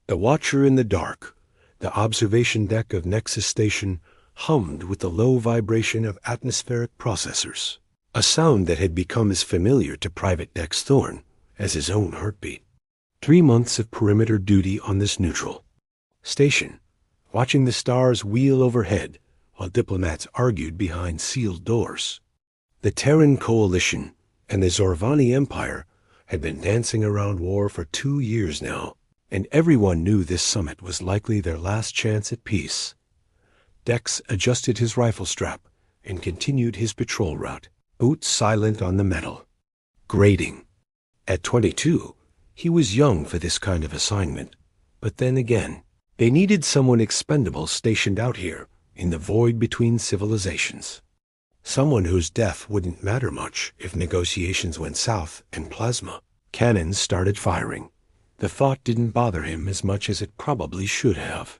The watcher in the dark, the observation deck of Nexus Station, hummed with the low vibration of atmospheric processors, a sound that had become as familiar to Private Dex Thorne as his own heartbeat. 3 months of perimeter duty on this neutral station, watching the stars wheel overhead while diplomats argued behind sealed doors. The Terran Coalition and the Zorvani Empire had been dancing around war for 2 years now, and everyone knew this summit was likely their last chance at peace. Dex adjusted his rifle strap and continued his patrol route, boots silent on the metal. Grading. At 22, he was young for this kind of assignment, but then again, they needed someone expendable stationed out here in the void between civilizations. Someone whose death wouldn't matter much if negotiations went south and plasma cannons started firing. The thought didn't bother him as much as it probably should have.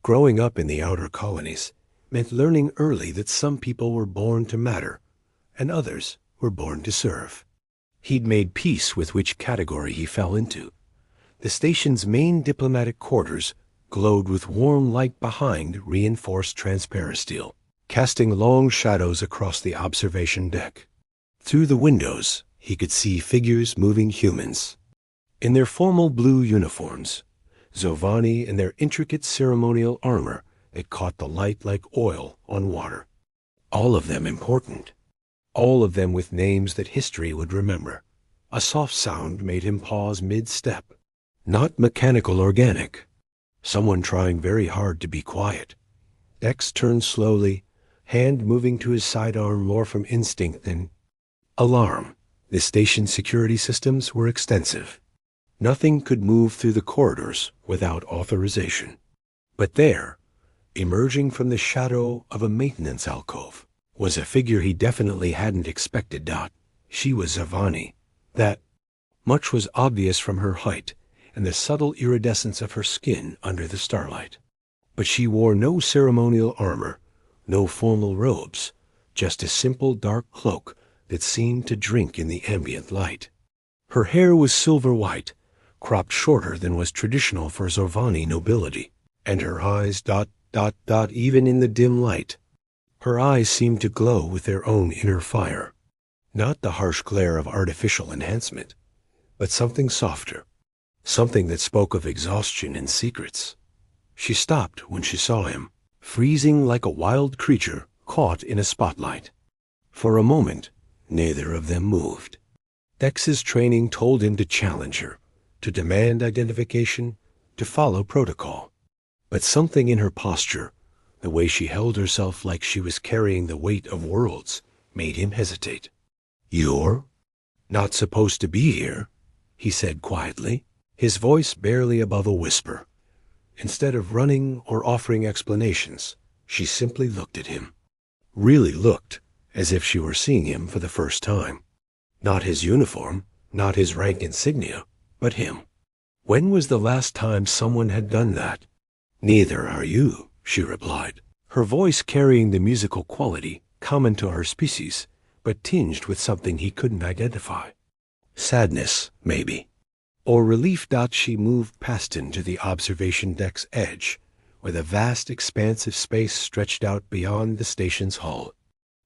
Growing up in the outer colonies meant learning early that some people were born to matter and others were born to serve. He'd made peace with which category he fell into. The station's main diplomatic quarters glowed with warm light behind reinforced transparasteel, casting long shadows across the observation deck. Through the windows, he could see figures moving humans. In their formal blue uniforms, Zovani in their intricate ceremonial armor that caught the light like oil on water. All of them important. All of them with names that history would remember. A soft sound made him pause mid-step. Not mechanical organic. Someone trying very hard to be quiet. Dex turned slowly, hand moving to his sidearm more from instinct than alarm. The station's security systems were extensive. Nothing could move through the corridors without authorization. But there, emerging from the shadow of a maintenance alcove, was a figure he definitely hadn't expected. She was Zovani. That much was obvious from her height and the subtle iridescence of her skin under the starlight. But she wore no ceremonial armor, no formal robes, just a simple dark cloak that seemed to drink in the ambient light. Her hair was silver white, cropped shorter than was traditional for Zorvani nobility, and her eyes ... even in the dim light. Her eyes seemed to glow with their own inner fire. Not the harsh glare of artificial enhancement, but something softer, something that spoke of exhaustion and secrets. She stopped when she saw him, freezing like a wild creature caught in a spotlight. For a moment, neither of them moved. Dex's training told him to challenge her, to demand identification, to follow protocol. But something in her posture, the way she held herself like she was carrying the weight of worlds, made him hesitate. "You're not supposed to be here," he said quietly, his voice barely above a whisper. Instead of running or offering explanations, she simply looked at him. Really looked, as if she were seeing him for the first time. Not his uniform, not his rank insignia, but him. When was the last time someone had done that? "Neither are you," she replied, her voice carrying the musical quality common to her species, but tinged with something he couldn't identify. Sadness, maybe. Or relief. She moved past him to the observation deck's edge, where the vast expanse of space stretched out beyond the station's hull.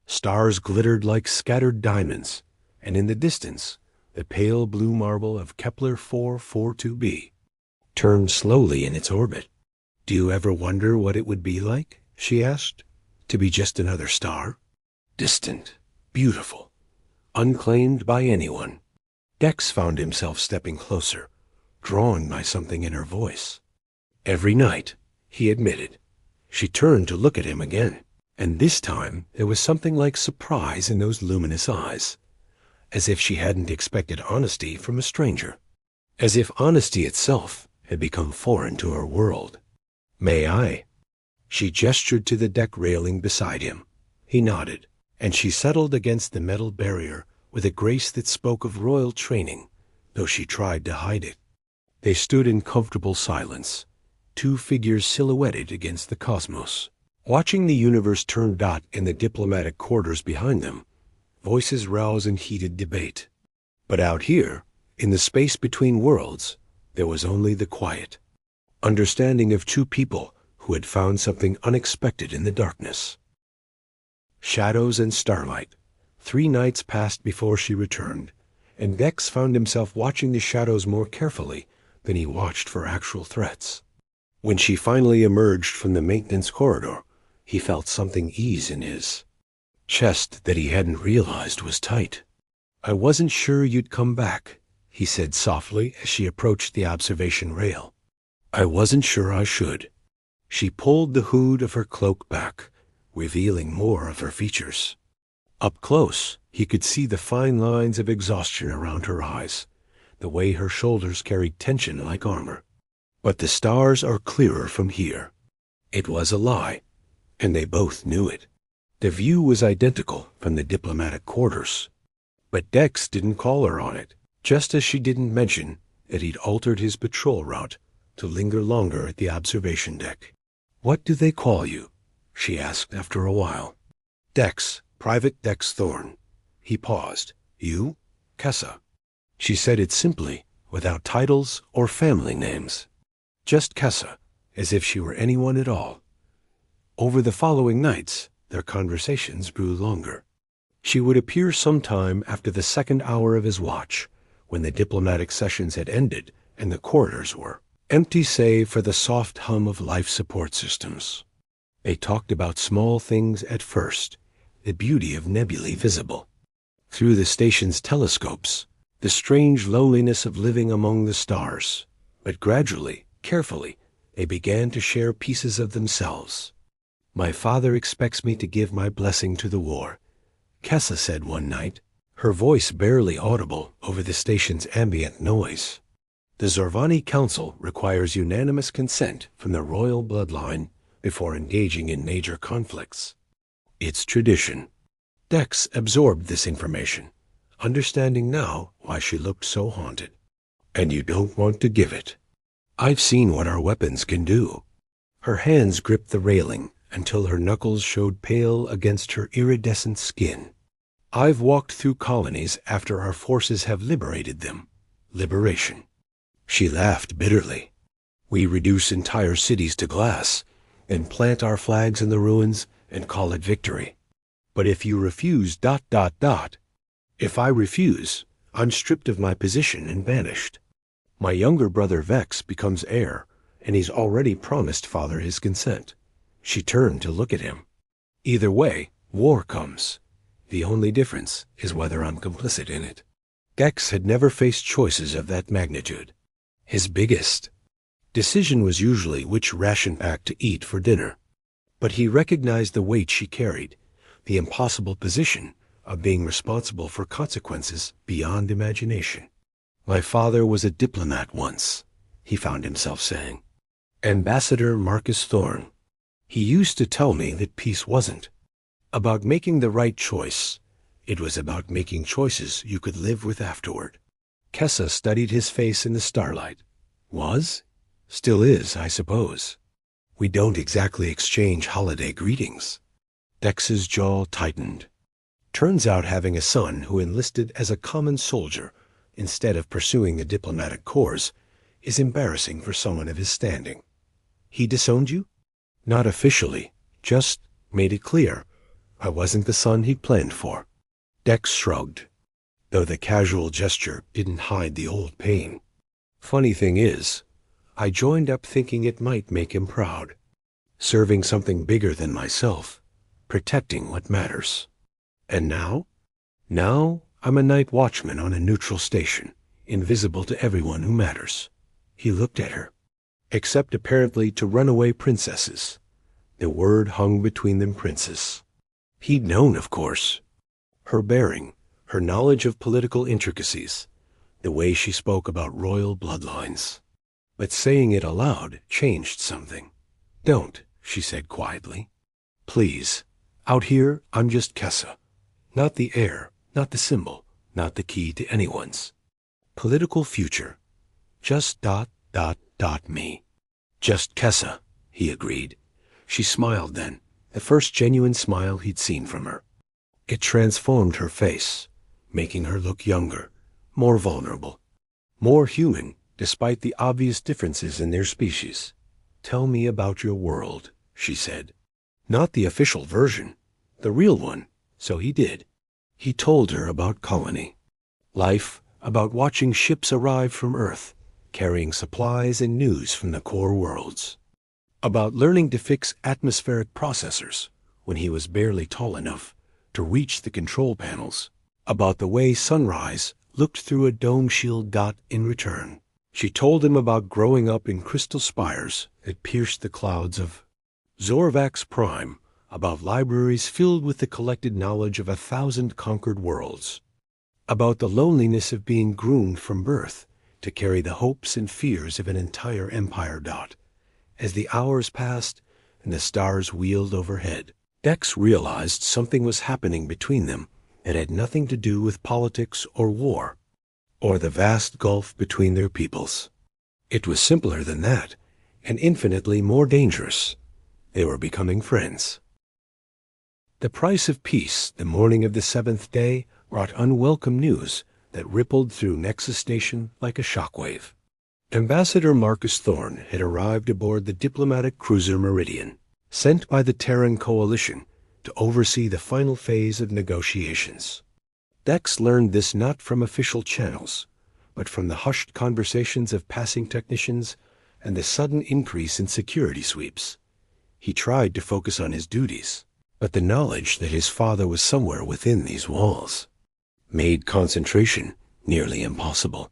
Stars glittered like scattered diamonds, and in the distance, the pale blue marble of Kepler 442b turned slowly in its orbit. "Do you ever wonder what it would be like," she asked, "to be just another star? Distant, beautiful, unclaimed by anyone." Dex found himself stepping closer, drawn by something in her voice. "Every night," he admitted. She turned to look at him again, and this time there was something like surprise in those luminous eyes, as if she hadn't expected honesty from a stranger, as if honesty itself had become foreign to her world. "May I?" She gestured to the deck railing beside him. He nodded, and she settled against the metal barrier with a grace that spoke of royal training, though she tried to hide it. They stood in comfortable silence, two figures silhouetted against the cosmos, watching the universe turn in the diplomatic quarters behind them. Voices rouse in heated debate. But out here, in the space between worlds, there was only the quiet. understanding of two people who had found something unexpected in the darkness. Shadows and starlight. 3 nights passed before she returned, and Dex found himself watching the shadows more carefully than he watched for actual threats. When she finally emerged from the maintenance corridor, he felt something ease in his chest that he hadn't realized was tight. "I wasn't sure you'd come back," he said softly as she approached the observation rail. "I wasn't sure I should." She pulled the hood of her cloak back, revealing more of her features. Up close, he could see the fine lines of exhaustion around her eyes, the way her shoulders carried tension like armor. "But the stars are clearer from here." It was a lie, and they both knew it. The view was identical from the diplomatic quarters. But Dex didn't call her on it, just as she didn't mention that he'd altered his patrol route to linger longer at the observation deck. "What do they call you?" she asked after a while. "Dex, Private Dex Thorne." He paused. "You?" "Kessa." She said it simply, without titles or family names. Just Kessa, as if she were anyone at all. Over the following nights, their conversations grew longer. She would appear sometime after the 2nd hour of his watch, when the diplomatic sessions had ended and the corridors were empty save for the soft hum of life support systems. They talked about small things at first, the beauty of nebulae visible through the station's telescopes, the strange loneliness of living among the stars. But gradually, carefully, they began to share pieces of themselves. "My father expects me to give my blessing to the war," Kessa said one night, her voice barely audible over the station's ambient noise. "The Zorvani Council requires unanimous consent from the royal bloodline before engaging in major conflicts. It's tradition." Dex absorbed this information, understanding now why she looked so haunted. "And you don't want to give it. I've seen what our weapons can do." Her hands gripped the railing until her knuckles showed pale against her iridescent skin. "I've walked through colonies after our forces have liberated them. Liberation." She laughed bitterly. "We reduce entire cities to glass and plant our flags in the ruins and call it victory. But if you refuse ... If I refuse, I'm stripped of my position and banished. My younger brother Vex becomes heir, and he's already promised father his consent." She turned to look at him. "Either way, war comes. The only difference is whether I'm complicit in it." Dex had never faced choices of that magnitude. His biggest decision was usually which ration pack to eat for dinner. But he recognized the weight she carried, the impossible position of being responsible for consequences beyond imagination. "My father was a diplomat once," he found himself saying. "Ambassador Marcus Thorne. He used to tell me that peace wasn't about making the right choice. It was about making choices you could live with afterward." Kessa studied his face in the starlight. "Was? Still is, I suppose. We don't exactly exchange holiday greetings." Dex's jaw tightened. Turns out having a son who enlisted as a common soldier instead of pursuing the diplomatic corps is embarrassing for someone of his standing. "He disowned you?" "Not officially, just made it clear I wasn't the son he'd planned for." Dex shrugged, though the casual gesture didn't hide the old pain. "Funny thing is, I joined up thinking it might make him proud. Serving something bigger than myself, protecting what matters. And now? Now I'm a night watchman on a neutral station, invisible to everyone who matters." He looked at her. "Except apparently to runaway princesses." The word hung between them, princess. He'd known, of course. Her bearing, her knowledge of political intricacies, the way she spoke about royal bloodlines. But saying it aloud changed something. "Don't," she said quietly. "Please. Out here, I'm just Kessa. Not the heir, not the symbol, not the key to anyone's political future. Just ... me." "Just Kessa," he agreed. She smiled then, the first genuine smile he'd seen from her. It transformed her face, making her look younger, more vulnerable, more human despite the obvious differences in their species. "Tell me about your world," she said. Not the official version, the real one. So he did. He told her about colony life, about watching ships arrive from Earth, carrying supplies and news from the core worlds, about learning to fix atmospheric processors when he was barely tall enough to reach the control panels, about the way sunrise looked through a dome shield dot in return. She told him about growing up in crystal spires that pierced the clouds of Zorvax Prime, about libraries filled with the collected knowledge of 1,000 conquered worlds, about the loneliness of being groomed from birth to carry the hopes and fears of an entire empire dot. As the hours passed and the stars wheeled overhead, Dex realized something was happening between them that had nothing to do with politics or war, or the vast gulf between their peoples. It was simpler than that, and infinitely more dangerous. They were becoming friends. The price of peace, the morning of the 7th day, brought unwelcome news that rippled through Nexus Station like a shockwave. Ambassador Marcus Thorne had arrived aboard the diplomatic cruiser Meridian, sent by the Terran Coalition to oversee the final phase of negotiations. Dex learned this not from official channels, but from the hushed conversations of passing technicians and the sudden increase in security sweeps. He tried to focus on his duties, but the knowledge that his father was somewhere within these walls made concentration nearly impossible.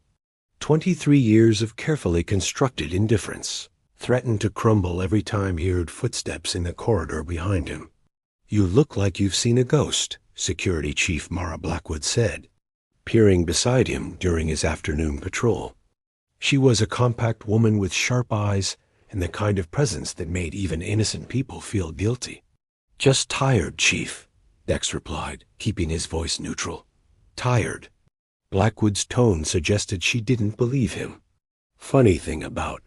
23 years of carefully constructed indifference threatened to crumble every time he heard footsteps in the corridor behind him. "You look like you've seen a ghost," Security Chief Mara Blackwood said, peering beside him during his afternoon patrol. She was a compact woman with sharp eyes and the kind of presence that made even innocent people feel guilty. "Just tired, Chief," Dex replied, keeping his voice neutral. "Tired." Blackwood's tone suggested she didn't believe him. "Funny thing about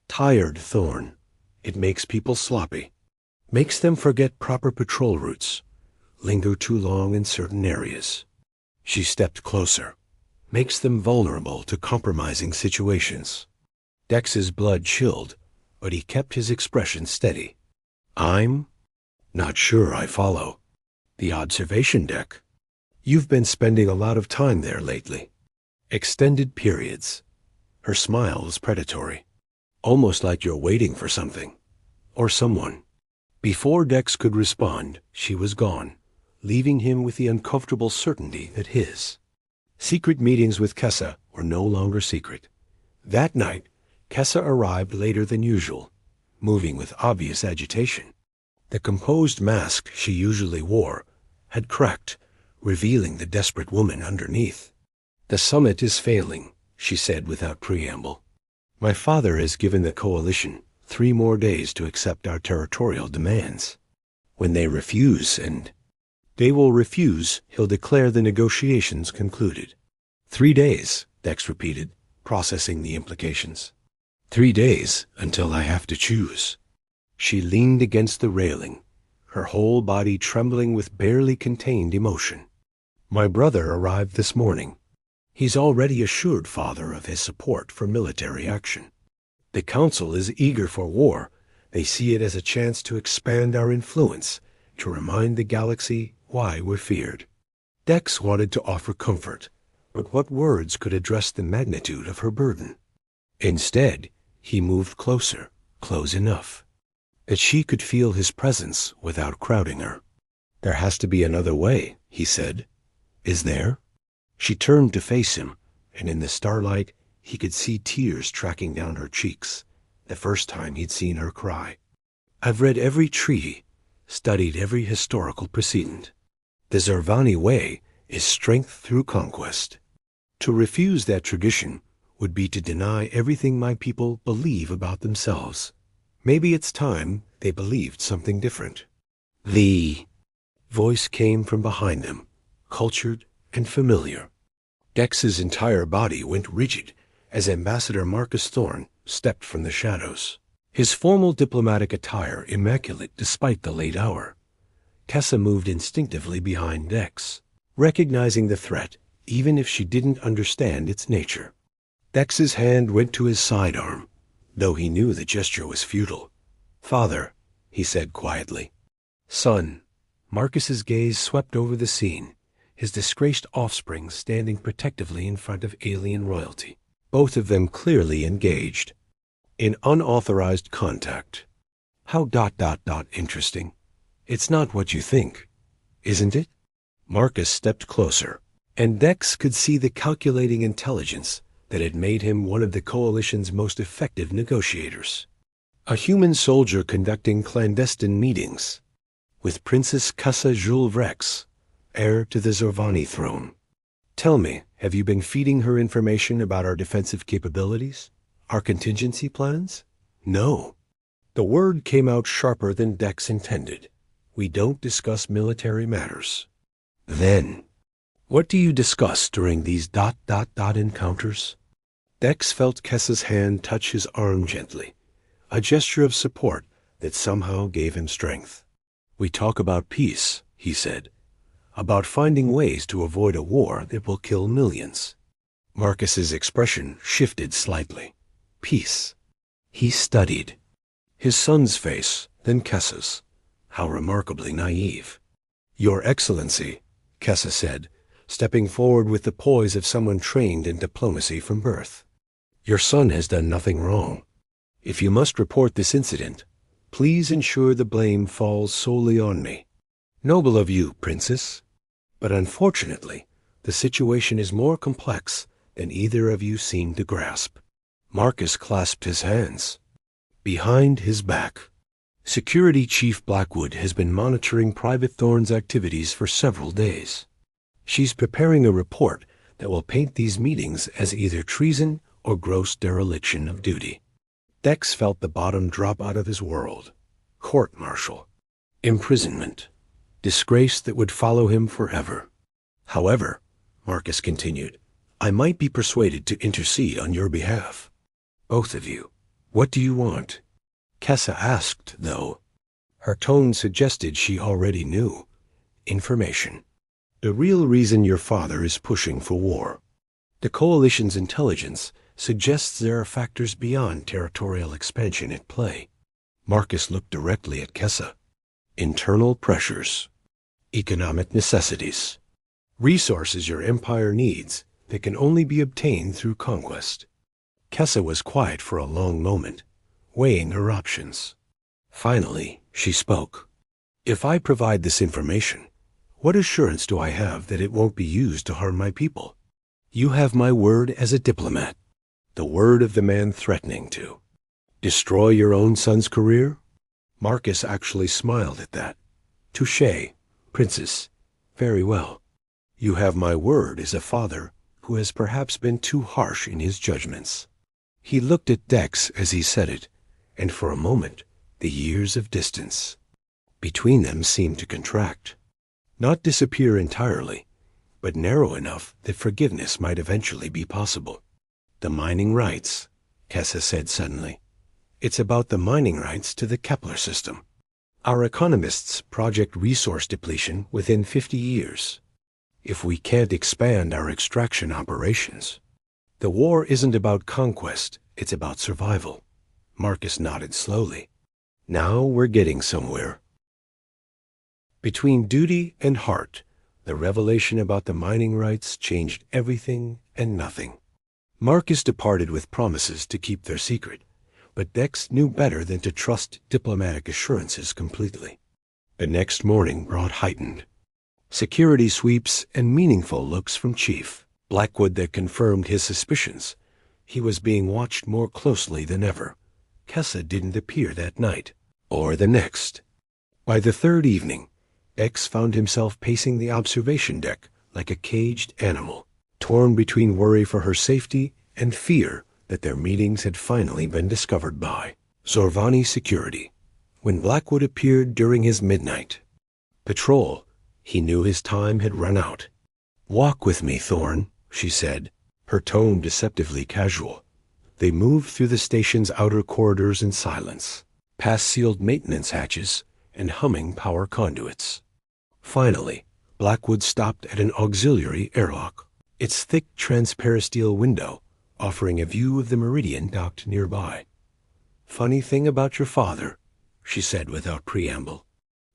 tired, Thorne. It makes people sloppy. Makes them forget proper patrol routes. Linger too long in certain areas." She stepped closer. "Makes them vulnerable to compromising situations." Dex's blood chilled, but he kept his expression steady. "I'm not sure I follow." "The observation deck. You've been spending a lot of time there lately." "Extended periods." Her smile was predatory. "Almost like you're waiting for something. Or someone." Before Dex could respond, she was gone, leaving him with the uncomfortable certainty that his secret meetings with Kessa were no longer secret. That night, Kessa arrived later than usual, moving with obvious agitation. The composed mask she usually wore had cracked, revealing the desperate woman underneath. "The summit is failing," she said without preamble. "My father has given the Coalition 3 more days to accept our territorial demands. When they refuse, and they will refuse, he'll declare the negotiations concluded." 3 days, Dex repeated, processing the implications. 3 days until I have to choose." She leaned against the railing, her whole body trembling with barely contained emotion. "My brother arrived this morning. He's already assured Father of his support for military action. The Council is eager for war. They see it as a chance to expand our influence, to remind the galaxy why we're feared." Dex wanted to offer comfort, but what words could address the magnitude of her burden? Instead, he moved closer, close enough that she could feel his presence without crowding her. "There has to be another way," he said. "Is there?" She turned to face him, and in the starlight he could see tears tracking down her cheeks, the first time he'd seen her cry. "I've read every treaty, studied every historical precedent. The Zervani way is strength through conquest. To refuse that tradition would be to deny everything my people believe about themselves. Maybe it's time they believed something different." The voice came from behind them, cultured and familiar. Dex's entire body went rigid as Ambassador Marcus Thorne stepped from the shadows, his formal diplomatic attire immaculate despite the late hour. Kessa moved instinctively behind Dex, recognizing the threat even if she didn't understand its nature. Dex's hand went to his sidearm, though he knew the gesture was futile. "Father," he said quietly. "Son." Marcus's gaze swept over the scene, his disgraced offspring standing protectively in front of alien royalty, both of them clearly engaged in unauthorized contact. How ... interesting. It's not what you think, isn't it? Marcus stepped closer, and Dex could see the calculating intelligence that had made him one of the coalition's most effective negotiators. A human soldier conducting clandestine meetings with Princess Cassa Jules Vrex, heir to the Zorvani throne. Tell me, have you been feeding her information about our defensive capabilities? Our contingency plans? No. The word came out sharper than Dex intended. We don't discuss military matters. Then, what do you discuss during these ... encounters? Dex felt Kessa's hand touch his arm gently, a gesture of support that somehow gave him strength. We talk about peace, he said, about finding ways to avoid a war that will kill millions. Marcus's expression shifted slightly. Peace. He studied his son's face, then Kessa's. How remarkably naive. Your Excellency, Kessa said, stepping forward with the poise of someone trained in diplomacy from birth. Your son has done nothing wrong. If you must report this incident, please ensure the blame falls solely on me. Noble of you, Princess. But unfortunately, the situation is more complex than either of you seem to grasp. Marcus clasped his hands. Behind his back, Security Chief Blackwood has been monitoring Private Thorn's activities for several days. She's preparing a report that will paint these meetings as either treason or gross dereliction of duty. Dex felt the bottom drop out of his world. Court-martial. Imprisonment. Disgrace that would follow him forever. However, Marcus continued, I might be persuaded to intercede on your behalf. Both of you. What do you want? Kessa asked, though. Her tone suggested she already knew. Information. The real reason your father is pushing for war. The Coalition's intelligence suggests there are factors beyond territorial expansion at play. Marcus looked directly at Kessa. Internal pressures. Economic necessities. Resources your empire needs that can only be obtained through conquest. Kessa was quiet for a long moment, weighing her options. Finally, she spoke. If I provide this information, what assurance do I have that it won't be used to harm my people? You have my word as a diplomat, the word of the man threatening to. Destroy your own son's career? Marcus actually smiled at that. Touché, Princess. Very well. You have my word as a father who has perhaps been too harsh in his judgments. He looked at Dex as he said it, and for a moment, the years of distance between them seemed to contract. Not disappear entirely, but narrow enough that forgiveness might eventually be possible. The mining rights, Kessa said suddenly. It's about the mining rights to the Kepler system. Our economists project resource depletion within 50 years. If we can't expand our extraction operations. The war isn't about conquest, it's about survival. Marcus nodded slowly. Now we're getting somewhere. Between duty and heart, the revelation about the mining rights changed everything and nothing. Marcus departed with promises to keep their secret, but Dex knew better than to trust diplomatic assurances completely. The next morning brought heightened security sweeps and meaningful looks from Chief Blackwood that confirmed his suspicions. He was being watched more closely than ever. Kessa didn't appear that night, or the next. By the third evening, Dex found himself pacing the observation deck like a caged animal, torn between worry for her safety and fear that their meetings had finally been discovered by Zorvani security. When Blackwood appeared during his midnight patrol, he knew his time had run out. Walk with me, Thorn, she said, her tone deceptively casual. They moved through the station's outer corridors in silence, past sealed maintenance hatches and humming power conduits. Finally, Blackwood stopped at an auxiliary airlock. Its thick transparasteel window offering a view of the meridian docked nearby. "Funny thing about your father," she said without preamble.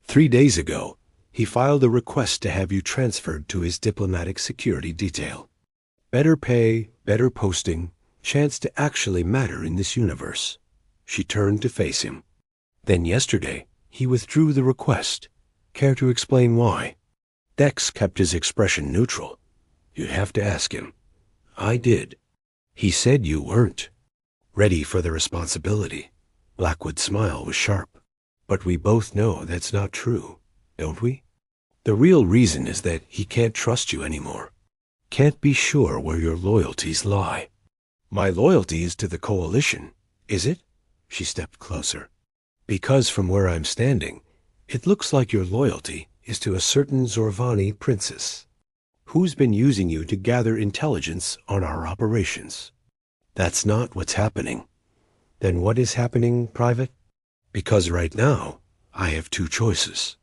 3 days ago, he filed a request to have you transferred to his diplomatic security detail. Better pay, better posting, chance to actually matter in this universe." She turned to face him. "Then yesterday, he withdrew the request. Care to explain why?" Dex kept his expression neutral. "You'd have to ask him." "I did. He said you weren't ready for the responsibility." Blackwood's smile was sharp. "But we both know that's not true, don't we? The real reason is that he can't trust you anymore. Can't be sure where your loyalties lie." "My loyalty is to the Coalition, is it?" She stepped closer. "Because from where I'm standing, it looks like your loyalty is to a certain Zorvani princess, who's been using you to gather intelligence on our operations." "That's not what's happening." "Then what is happening, Private?" "Because right now, I have 2 choices.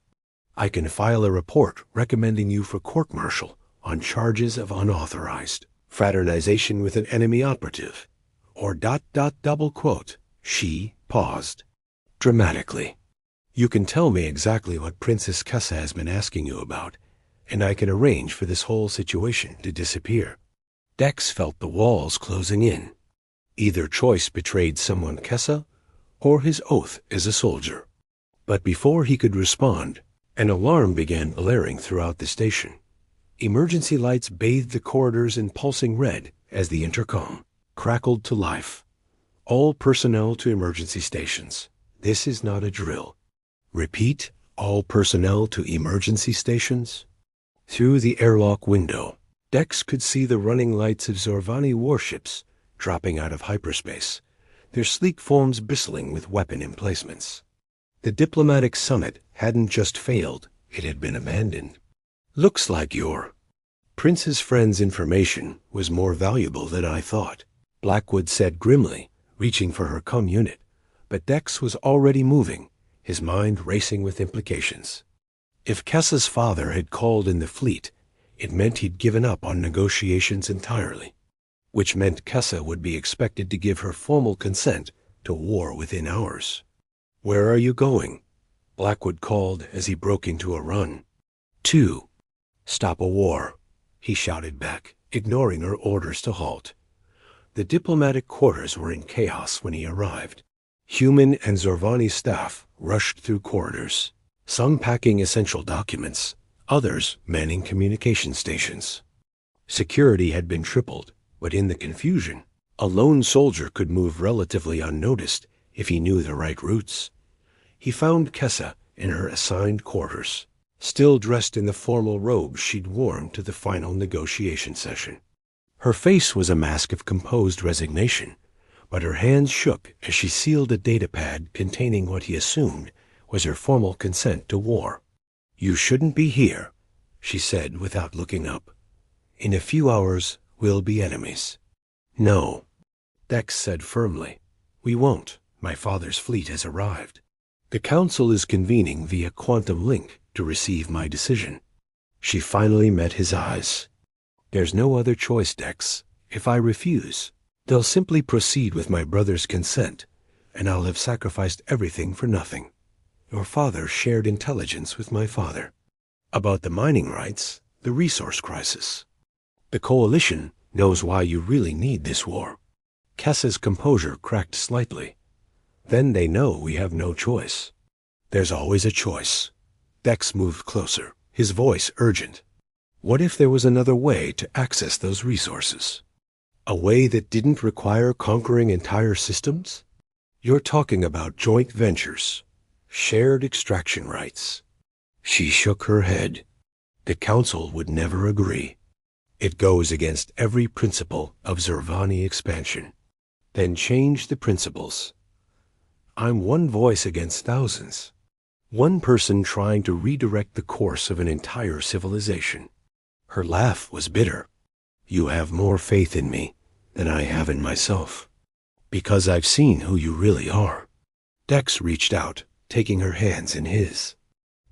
I can file a report recommending you for court-martial on charges of unauthorized fraternization with an enemy operative, or ... double quote. She paused dramatically. "You can tell me exactly what Princess Kessa has been asking you about, and I can arrange for this whole situation to disappear." Dex felt the walls closing in. Either choice betrayed someone Kessa or his oath as a soldier. But before he could respond, an alarm began blaring throughout the station. Emergency lights bathed the corridors in pulsing red as the intercom crackled to life. "All personnel to emergency stations. This is not a drill. Repeat, all personnel to emergency stations." Through the airlock window, Dex could see the running lights of Zorvani warships dropping out of hyperspace, their sleek forms bristling with weapon emplacements. The diplomatic summit hadn't just failed, it had been abandoned. "Looks like your prince's friend's information was more valuable than I thought," Blackwood said grimly, reaching for her comm unit. But Dex was already moving, his mind racing with implications. If Kessa's father had called in the fleet, it meant he'd given up on negotiations entirely, which meant Kessa would be expected to give her formal consent to war within hours. "Where are you going?" Blackwood called as he broke into a run. "To stop a war," he shouted back, ignoring her orders to halt. The diplomatic quarters were in chaos when he arrived. Human and Zorvani staff rushed through corridors, some packing essential documents, others manning communication stations. Security had been tripled, but in the confusion, a lone soldier could move relatively unnoticed if he knew the right routes. He found Kessa in her assigned quarters, still dressed in the formal robes she'd worn to the final negotiation session. Her face was a mask of composed resignation, but her hands shook as she sealed a datapad containing what he assumed was her formal consent to war. "You shouldn't be here," she said without looking up. "In a few hours, we'll be enemies." "No," Dex said firmly. "We won't. My father's fleet has arrived. The council is convening via quantum link to receive my decision." She finally met his eyes. "There's no other choice, Dex. If I refuse, they'll simply proceed with my brother's consent, and I'll have sacrificed everything for nothing. Your father shared intelligence with my father about the mining rights, the resource crisis. The Coalition knows why you really need this war." Kessa's composure cracked slightly. "Then they know we have no choice." "There's always a choice." Dex moved closer, his voice urgent. "What if there was another way to access those resources? A way that didn't require conquering entire systems? You're talking about joint ventures, shared extraction rights." She shook her head. "The Council would never agree. It goes against every principle of Zorvani expansion." "Then change the principles." "I'm one voice against thousands. One person trying to redirect the course of an entire civilization." Her laugh was bitter. "You have more faith in me than I have in myself, because I've seen who you really are." Dex reached out, taking her hands in his.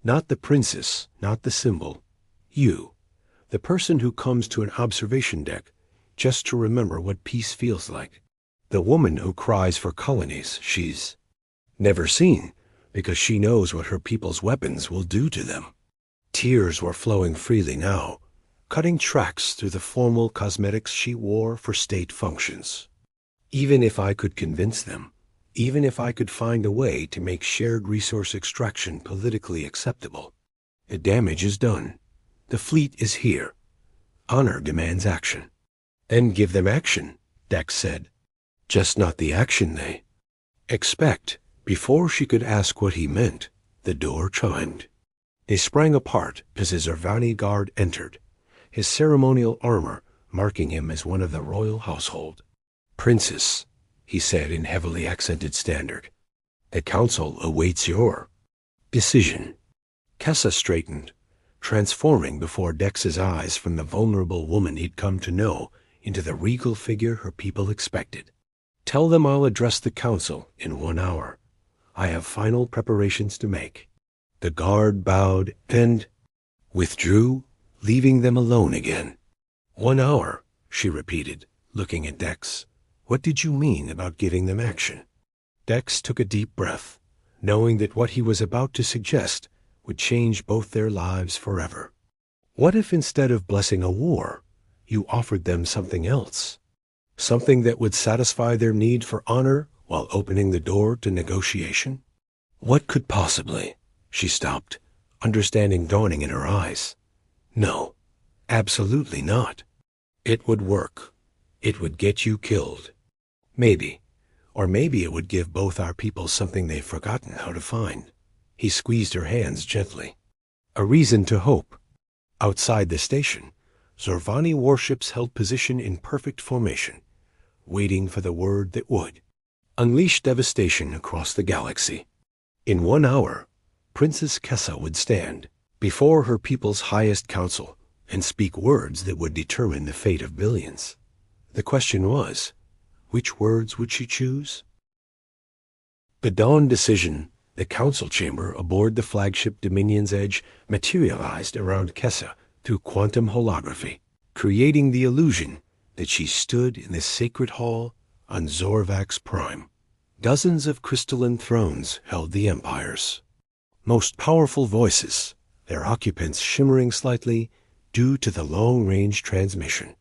"Not the princess, not the symbol. You, the person who comes to an observation deck, just to remember what peace feels like. The woman who cries for colonies she's never seen, because she knows what her people's weapons will do to them. Tears were flowing freely now, cutting tracks through the formal cosmetics she wore for state functions. Even if I could convince them, even if I could find a way to make shared resource extraction politically acceptable, the damage is done. The fleet is here. Honor demands action. Then give them action, Dex said. Just not the action they expect. Before she could ask what he meant, the door chimed. They sprang apart as his Irvani guard entered, his ceremonial armor marking him as one of the royal household. Princess, he said in heavily accented standard, the council awaits your decision. Kessa straightened, transforming before Dex's eyes from the vulnerable woman he'd come to know into the regal figure her people expected. Tell them I'll address the council in 1 hour. I have final preparations to make. The guard bowed and withdrew, leaving them alone again. 1 hour, she repeated, looking at Dex. What did you mean about giving them action? Dex took a deep breath, knowing that what he was about to suggest would change both their lives forever. What if instead of blessing a war, you offered them something else? Something that would satisfy their need for honor while opening the door to negotiation? What could possibly? She stopped, understanding dawning in her eyes. No, absolutely not. It would work. It would get you killed. Maybe. Or maybe it would give both our people something they've forgotten how to find. He squeezed her hands gently. A reason to hope. Outside the station, Zorvani warships held position in perfect formation, waiting for the word that would unleash devastation across the galaxy. In 1 hour, Princess Kessa would stand before her people's highest council and speak words that would determine the fate of billions. The question was, which words would she choose? The dawn decision, the council chamber aboard the flagship Dominion's Edge materialized around Kessa through quantum holography, creating the illusion that she stood in the sacred hall on Zorvax Prime. Dozens of crystalline thrones held the empires. Most powerful voices, their occupants shimmering slightly due to the long-range transmission.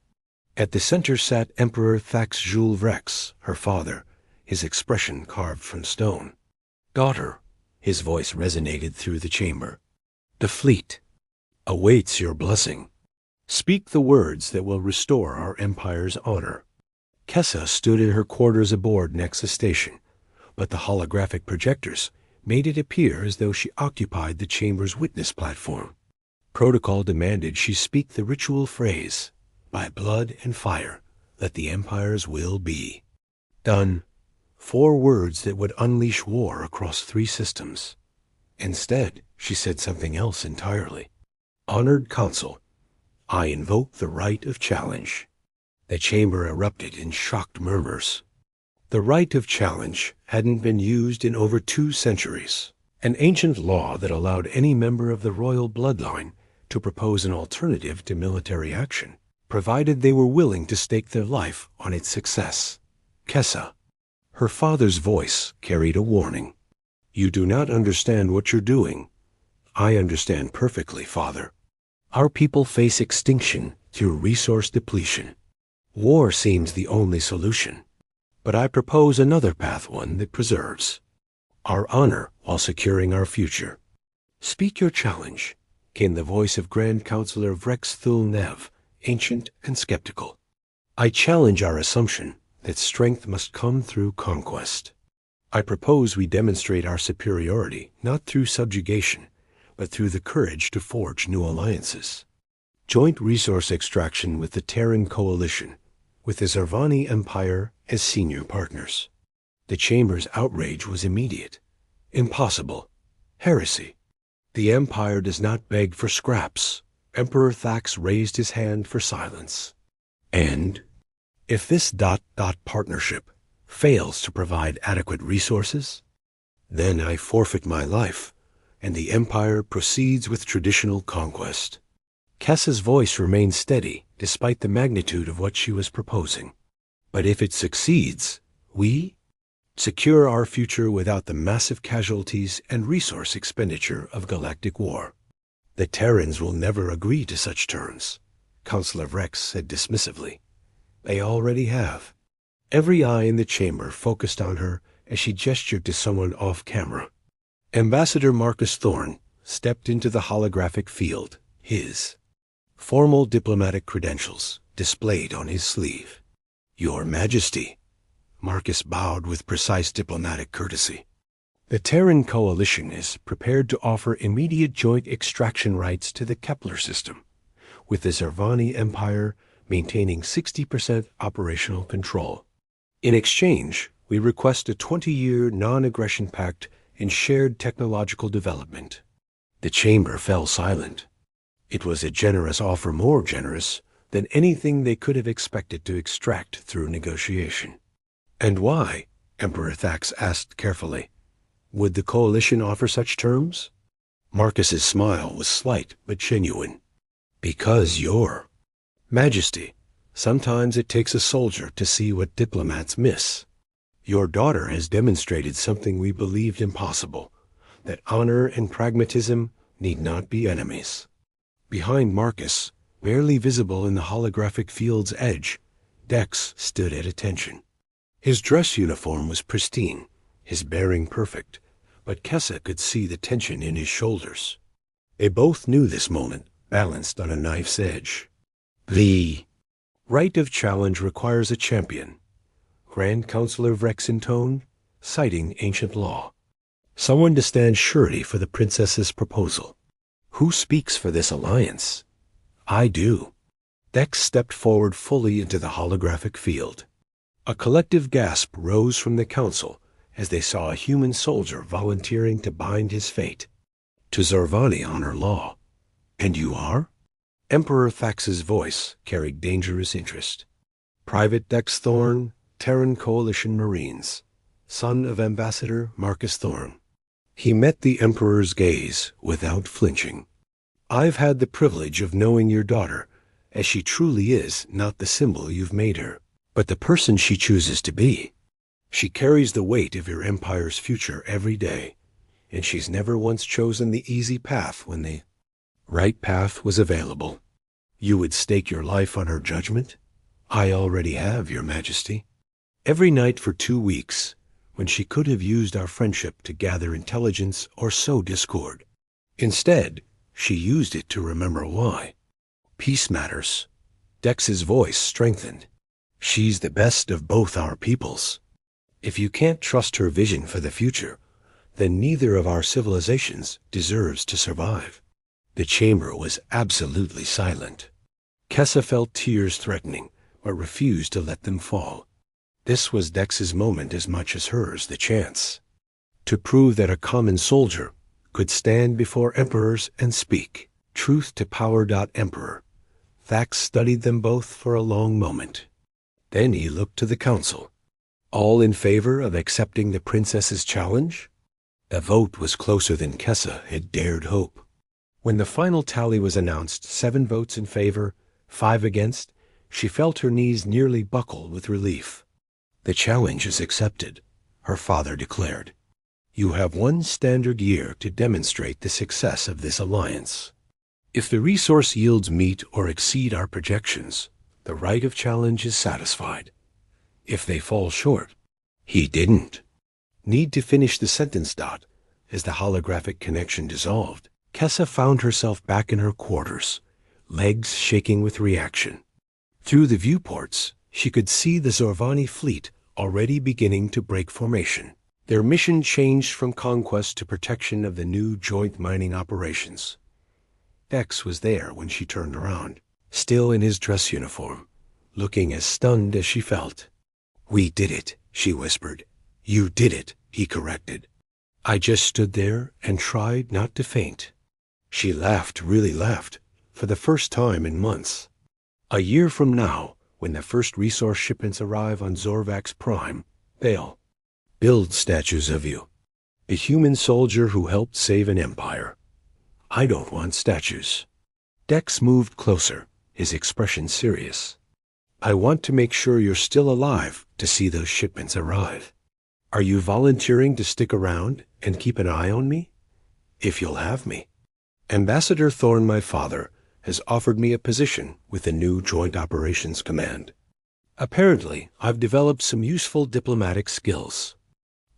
At the center sat Emperor Thax Jules Vrex, her father, his expression carved from stone. Daughter, his voice resonated through the chamber. The fleet awaits your blessing. Speak the words that will restore our empire's honor. Kessa stood in her quarters aboard Nexus Station, but the holographic projectors made it appear as though she occupied the chamber's witness platform. Protocol demanded she speak the ritual phrase, by blood and fire, let the empire's will be. Done. 4 words that would unleash war across 3 systems. Instead, she said something else entirely. Honored Council, I invoke the right of challenge. The chamber erupted in shocked murmurs. The right of challenge hadn't been used in over 2 centuries, an ancient law that allowed any member of the royal bloodline to propose an alternative to military action, provided they were willing to stake their life on its success. Kessa. Her father's voice carried a warning. You do not understand what you're doing. I understand perfectly, Father. Our people face extinction through resource depletion. War seems the only solution. But I propose another path, one that preserves our honor while securing our future. Speak your challenge, came the voice of Grand Counselor Vrex Thul-Nev, ancient and skeptical. I challenge our assumption that strength must come through conquest. I propose we demonstrate our superiority not through subjugation, but through the courage to forge new alliances. Joint resource extraction with the Terran Coalition, with the Zorvani Empire as senior partners. The Chamber's outrage was immediate. Impossible. Heresy. The Empire does not beg for scraps. Emperor Thax raised his hand for silence. And if this ... partnership fails to provide adequate resources, then I forfeit my life, and the Empire proceeds with traditional conquest. Kessa's voice remained steady, despite the magnitude of what she was proposing. But if it succeeds, we secure our future without the massive casualties and resource expenditure of galactic war. The Terrans will never agree to such terms, Counselor Rex said dismissively. They already have. Every eye in the chamber focused on her as she gestured to someone off camera. Ambassador Marcus Thorne stepped into the holographic field, his formal diplomatic credentials displayed on his sleeve. Your Majesty, Marcus bowed with precise diplomatic courtesy. The Terran coalition is prepared to offer immediate joint extraction rights to the Kepler system, with the Zervani Empire maintaining 60% operational control. In exchange, we request a 20-year non-aggression pact and shared technological development. The chamber fell silent. It was a generous offer, more generous than anything they could have expected to extract through negotiation. And why? Emperor Thax asked carefully. Would the coalition offer such terms? Marcus's smile was slight but genuine. Because Your Majesty, sometimes it takes a soldier to see what diplomats miss. Your daughter has demonstrated something we believed impossible, that honor and pragmatism need not be enemies. Behind Marcus, barely visible in the holographic field's edge, Dex stood at attention. His dress uniform was pristine, his bearing perfect, but Kessa could see the tension in his shoulders. They both knew this moment, balanced on a knife's edge. The right of challenge requires a champion, Grand Counselor Vrex intoned, citing ancient law. Someone to stand surety for the princess's proposal. Who speaks for this alliance? I do. Dex stepped forward fully into the holographic field. A collective gasp rose from the council as they saw a human soldier volunteering to bind his fate. To Zervani honor law. And you are? Emperor Thax's voice carried dangerous interest. Private Dex Thorne, Terran Coalition Marines, son of Ambassador Marcus Thorne. He met the Emperor's gaze without flinching. I've had the privilege of knowing your daughter, as she truly is not the symbol you've made her, but the person she chooses to be. She carries the weight of your empire's future every day, and she's never once chosen the easy path when the right path was available. You would stake your life on her judgment? I already have, Your Majesty. Every night for 2 weeks, when she could have used our friendship to gather intelligence or sow discord. Instead, she used it to remember why. Peace matters. Dex's voice strengthened. She's the best of both our peoples. If you can't trust her vision for the future, then neither of our civilizations deserves to survive. The chamber was absolutely silent. Kessa felt tears threatening, but refused to let them fall. This was Dex's moment as much as hers, the chance to prove that a common soldier could stand before emperors and speak truth to power. Emperor Thax studied them both for a long moment. Then he looked to the council. All in favor of accepting the princess's challenge? A vote was closer than Kessa had dared hope. When the final tally was announced, 7 votes in favor, 5 against, she felt her knees nearly buckle with relief. The challenge is accepted, her father declared. You have 1 standard year to demonstrate the success of this alliance. If the resource yields meet or exceed our projections, the right of challenge is satisfied. If they fall short, he didn't need to finish the sentence. As the holographic connection dissolved, Kessa found herself back in her quarters, legs shaking with reaction. Through the viewports, she could see the Zervani fleet already beginning to break formation. Their mission changed from conquest to protection of the new joint mining operations. Dex was there when she turned around, still in his dress uniform, looking as stunned as she felt. We did it, she whispered. You did it, he corrected. I just stood there and tried not to faint. She laughed, really laughed, for the first time in months. A year from now, when the first resource shipments arrive on Zorvax Prime, they'll build statues of you. A human soldier who helped save an empire. I don't want statues. Dex moved closer, his expression serious. "I want to make sure you're still alive to see those shipments arrive. Are you volunteering to stick around and keep an eye on me? If you'll have me. Ambassador Thorne, my father, has offered me a position with the new Joint Operations Command. Apparently, I've developed some useful diplomatic skills."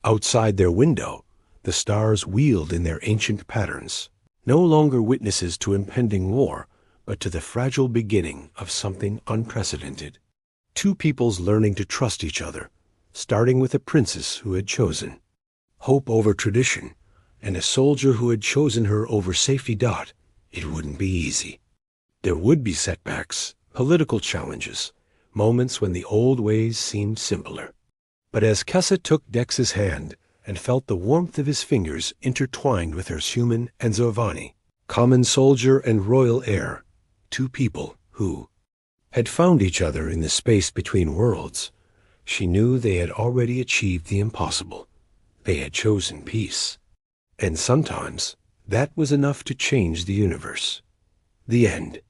Outside their window, the stars wheeled in their ancient patterns, no longer witnesses to impending war, but to the fragile beginning of something unprecedented. Two peoples learning to trust each other, starting with a princess who had chosen hope over tradition, and a soldier who had chosen her over safety. It wouldn't be easy. There would be setbacks, political challenges, moments when the old ways seemed simpler. But as Kessa took Dex's hand and felt the warmth of his fingers intertwined with hers human and Zorvani, common soldier and royal heir, two people who had found each other in the space between worlds, she knew they had already achieved the impossible. They had chosen peace. And sometimes that was enough to change the universe. The end.